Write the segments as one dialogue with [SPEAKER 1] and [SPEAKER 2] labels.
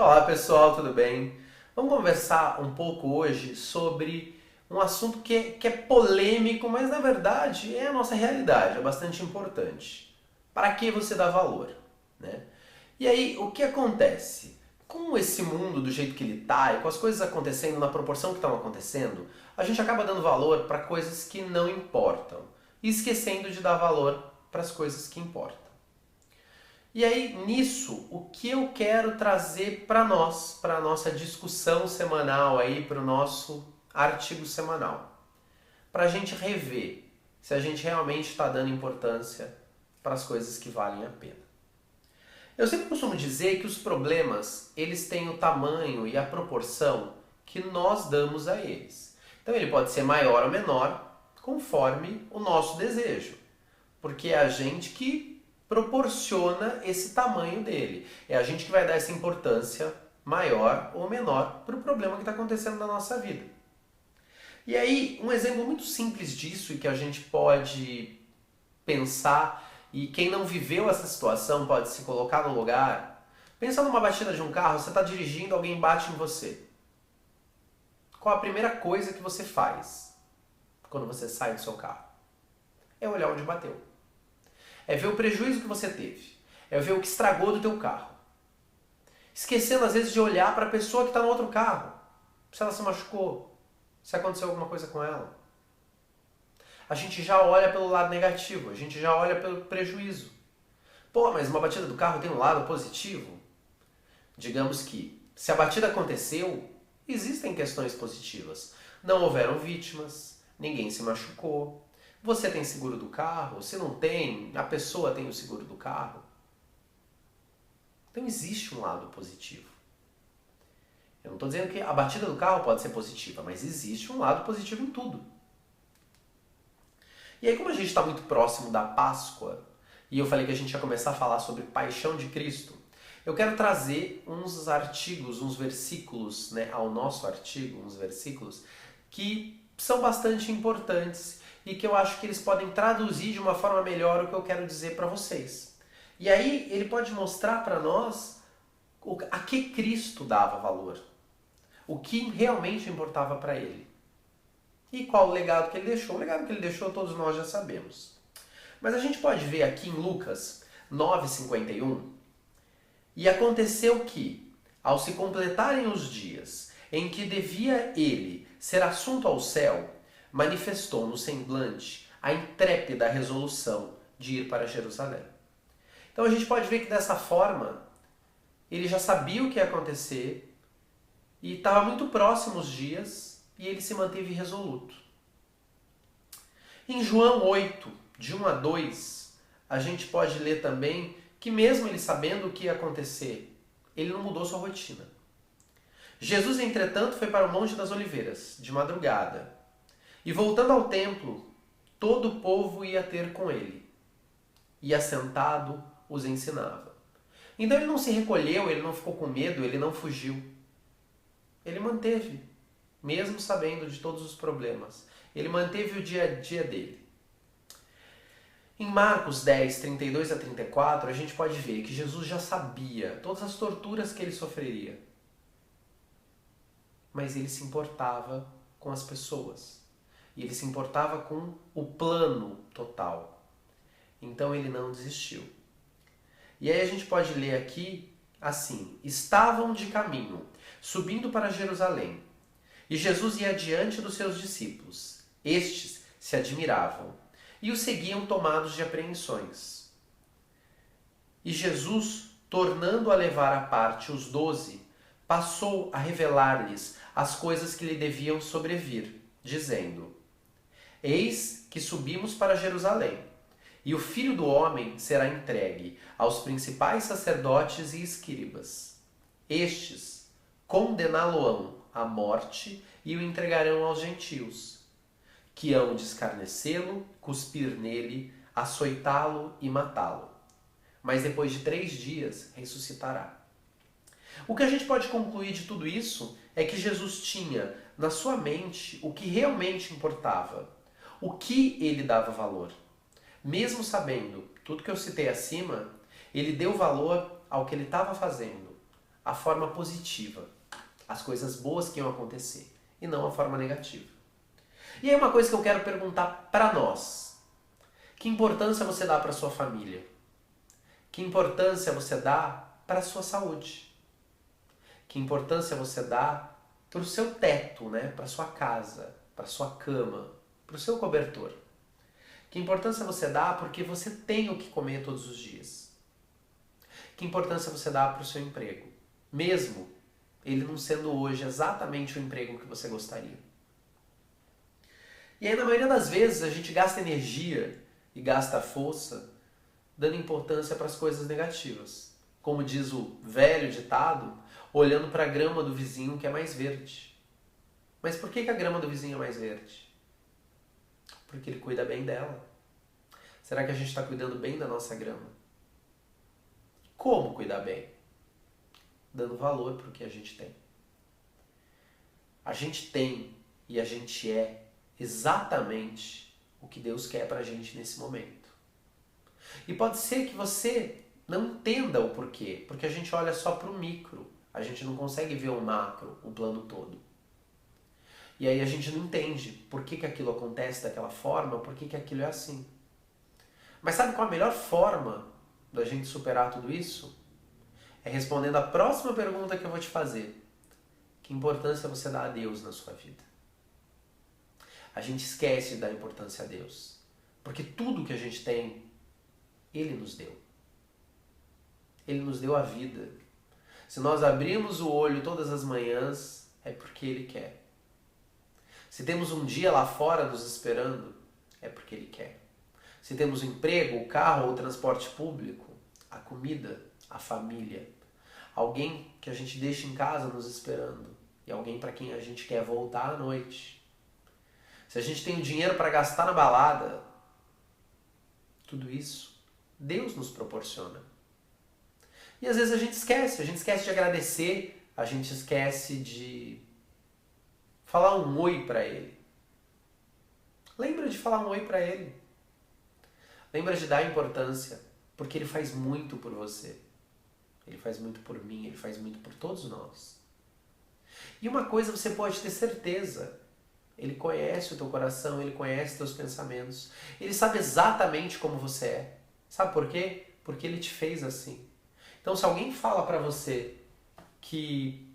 [SPEAKER 1] Olá pessoal, tudo bem? Vamos conversar um pouco hoje sobre um assunto que é polêmico, mas na verdade é a nossa realidade, é bastante importante. Para que você dá valor, né? E aí, o que acontece? Com esse mundo do jeito que ele está e com as coisas acontecendo na proporção que estão acontecendo, a gente acaba dando valor para coisas que não importam e esquecendo de dar valor para as coisas que importam. E aí, nisso, o que eu quero trazer para nós, para a nossa discussão semanal aí, para o nosso artigo semanal, para a gente rever se a gente realmente está dando importância para as coisas que valem a pena. Eu sempre costumo dizer que os problemas, eles têm o tamanho e a proporção que nós damos a eles. Então ele pode ser maior ou menor conforme o nosso desejo, porque é a gente que proporciona esse tamanho dele. É a gente que vai dar essa importância maior ou menor para o problema que está acontecendo na nossa vida. E aí, um exemplo muito simples disso e que a gente pode pensar, e quem não viveu essa situação pode se colocar no lugar. Pensa numa batida de um carro, você está dirigindo, alguém bate em você. Qual a primeira coisa que você faz quando você sai do seu carro? É olhar onde bateu. É ver o prejuízo que você teve. É ver o que estragou do teu carro. Esquecendo às vezes de olhar para a pessoa que está no outro carro. Se ela se machucou. Se aconteceu alguma coisa com ela. A gente já olha pelo lado negativo. A gente já olha pelo prejuízo. Pô, mas uma batida do carro tem um lado positivo? Digamos que, se a batida aconteceu, existem questões positivas. Não houveram vítimas. Ninguém se machucou. Você tem seguro do carro? Se não tem, a pessoa tem o seguro do carro. Então existe um lado positivo. Eu não estou dizendo que a batida do carro pode ser positiva, mas existe um lado positivo em tudo. E aí, como a gente está muito próximo da Páscoa, e eu falei que a gente ia começar a falar sobre paixão de Cristo, eu quero trazer uns artigos, uns versículos, né, ao nosso artigo, uns versículos que são bastante importantes e que eu acho que eles podem traduzir de uma forma melhor o que eu quero dizer para vocês. E aí ele pode mostrar para nós a que Cristo dava valor, o que realmente importava para ele. E qual o legado que ele deixou? O legado que ele deixou todos nós já sabemos. Mas a gente pode ver aqui em Lucas 9:51, e aconteceu que, ao se completarem os dias em que devia ele ser assunto ao céu, manifestou no semblante a intrépida resolução de ir para Jerusalém. Então a gente pode ver que dessa forma ele já sabia o que ia acontecer e estava muito próximo os dias e ele se manteve resoluto. Em João 8, de 1 a 2, a gente pode ler também que mesmo ele sabendo o que ia acontecer, ele não mudou sua rotina. Jesus, entretanto, foi para o Monte das Oliveiras, de madrugada. E voltando ao templo, todo o povo ia ter com ele. E assentado, os ensinava. Então ele não se recolheu, ele não ficou com medo, ele não fugiu. Ele manteve, mesmo sabendo de todos os problemas. Ele manteve o dia a dia dele. Em Marcos 10, 32 a 34, a gente pode ver que Jesus já sabia todas as torturas que ele sofreria. Mas ele se importava com as pessoas. E ele se importava com o plano total. Então ele não desistiu. E aí a gente pode ler aqui assim: estavam de caminho, subindo para Jerusalém. E Jesus ia adiante dos seus discípulos. Estes se admiravam e o seguiam tomados de apreensões. E Jesus, tornando a levar à parte os 12, passou a revelar-lhes as coisas que lhe deviam sobrevir, dizendo: eis que subimos para Jerusalém, e o Filho do Homem será entregue aos principais sacerdotes e escribas. Estes condená-lo-ão à morte e o entregarão aos gentios, que hão de escarnecê-lo, cuspir nele, açoitá-lo e matá-lo. Mas depois de 3 dias ressuscitará. O que a gente pode concluir de tudo isso é que Jesus tinha na sua mente o que realmente importava, o que ele dava valor. Mesmo sabendo tudo que eu citei acima, ele deu valor ao que ele estava fazendo, a forma positiva, as coisas boas que iam acontecer, e não a forma negativa. E aí uma coisa que eu quero perguntar para nós: que importância você dá para sua família? Que importância você dá para a sua saúde? Que importância você dá para o seu teto, né? Para a sua casa, para a sua cama, para o seu cobertor? Que importância você dá porque você tem o que comer todos os dias? Que importância você dá para o seu emprego? Mesmo ele não sendo hoje exatamente o emprego que você gostaria. E aí, na maioria das vezes, a gente gasta energia e gasta força dando importância para as coisas negativas. Como diz o velho ditado, olhando para a grama do vizinho que é mais verde. Mas por que a grama do vizinho é mais verde? Porque ele cuida bem dela. Será que a gente está cuidando bem da nossa grama? Como cuidar bem? Dando valor para o que a gente tem. A gente tem e a gente é exatamente o que Deus quer para a gente nesse momento. E pode ser que você não entenda o porquê, porque a gente olha só para o micro, a gente não consegue ver o macro, o plano todo. E aí a gente não entende por que aquilo acontece daquela forma, por que aquilo é assim. Mas sabe qual a melhor forma da gente superar tudo isso? É respondendo a próxima pergunta que eu vou te fazer. Que importância você dá a Deus na sua vida? A gente esquece de dar importância a Deus. Porque tudo que a gente tem, Ele nos deu. Ele nos deu a vida. Se nós abrimos o olho todas as manhãs, é porque Ele quer. Se temos um dia lá fora nos esperando, é porque Ele quer. Se temos um emprego, o carro ou o transporte público, a comida, a família, alguém que a gente deixa em casa nos esperando e alguém para quem a gente quer voltar à noite. Se a gente tem o dinheiro para gastar na balada, tudo isso Deus nos proporciona. E às vezes a gente esquece de agradecer, a gente esquece de falar um oi para Ele. Lembra de falar um oi para Ele. Lembra de dar importância, porque Ele faz muito por você. Ele faz muito por mim, Ele faz muito por todos nós. E uma coisa você pode ter certeza, Ele conhece o teu coração, Ele conhece os teus pensamentos, Ele sabe exatamente como você é. Sabe por quê? Porque Ele te fez assim. Então se alguém fala pra você que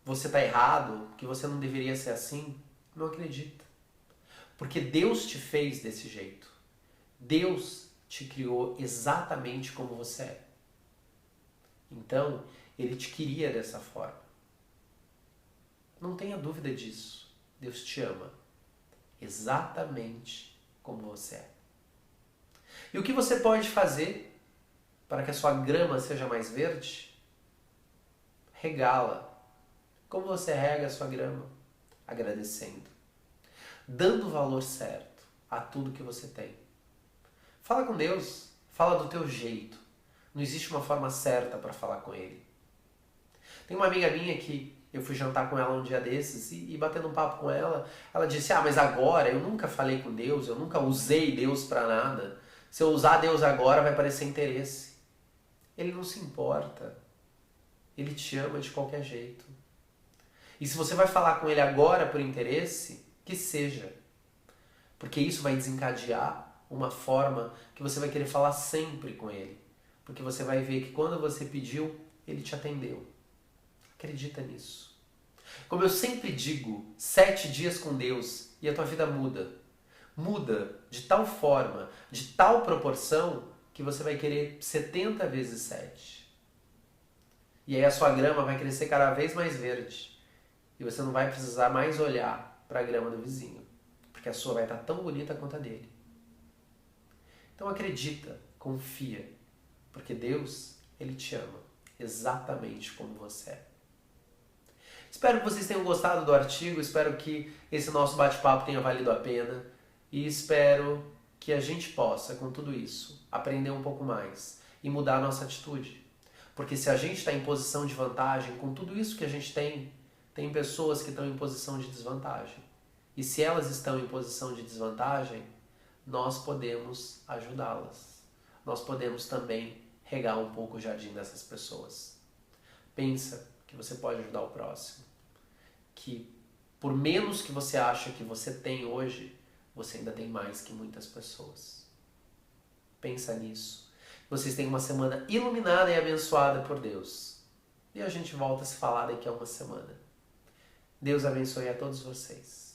[SPEAKER 1] você tá errado, que você não deveria ser assim, não acredita. Porque Deus te fez desse jeito. Deus te criou exatamente como você é. Então, Ele te queria dessa forma. Não tenha dúvida disso. Deus te ama exatamente como você é. E o que você pode fazer para que a sua grama seja mais verde? Regá-la. Como você rega a sua grama? Agradecendo. Dando o valor certo a tudo que você tem. Fala com Deus. Fala do teu jeito. Não existe uma forma certa para falar com Ele. Tem uma amiga minha que eu fui jantar com ela um dia desses e batendo um papo com ela, ela disse, mas agora eu nunca falei com Deus, eu nunca usei Deus para nada. Se eu usar Deus agora vai parecer interesse. Ele não se importa. Ele te ama de qualquer jeito. E se você vai falar com Ele agora por interesse, que seja. Porque isso vai desencadear uma forma que você vai querer falar sempre com Ele. Porque você vai ver que quando você pediu, Ele te atendeu. Acredita nisso. Como eu sempre digo, 7 dias com Deus e a tua vida muda. Muda de tal forma, de tal proporção, que você vai querer 70 vezes 7. E aí a sua grama vai crescer cada vez mais verde. E você não vai precisar mais olhar para a grama do vizinho. Porque a sua vai estar tão bonita quanto a dele. Então acredita, confia. Porque Deus, Ele te ama exatamente como você é. Espero que vocês tenham gostado do artigo, espero que esse nosso bate-papo tenha valido a pena e espero que a gente possa, com tudo isso, aprender um pouco mais e mudar a nossa atitude. Porque se a gente está em posição de vantagem, com tudo isso que a gente tem pessoas que estão em posição de desvantagem. E se elas estão em posição de desvantagem, nós podemos ajudá-las. Nós podemos também regar um pouco o jardim dessas pessoas. Pensa que você pode ajudar o próximo. Que por menos que você acha que você tem hoje, você ainda tem mais que muitas pessoas. Pensa nisso. Vocês têm uma semana iluminada e abençoada por Deus. E a gente volta a se falar daqui a uma semana. Deus abençoe a todos vocês.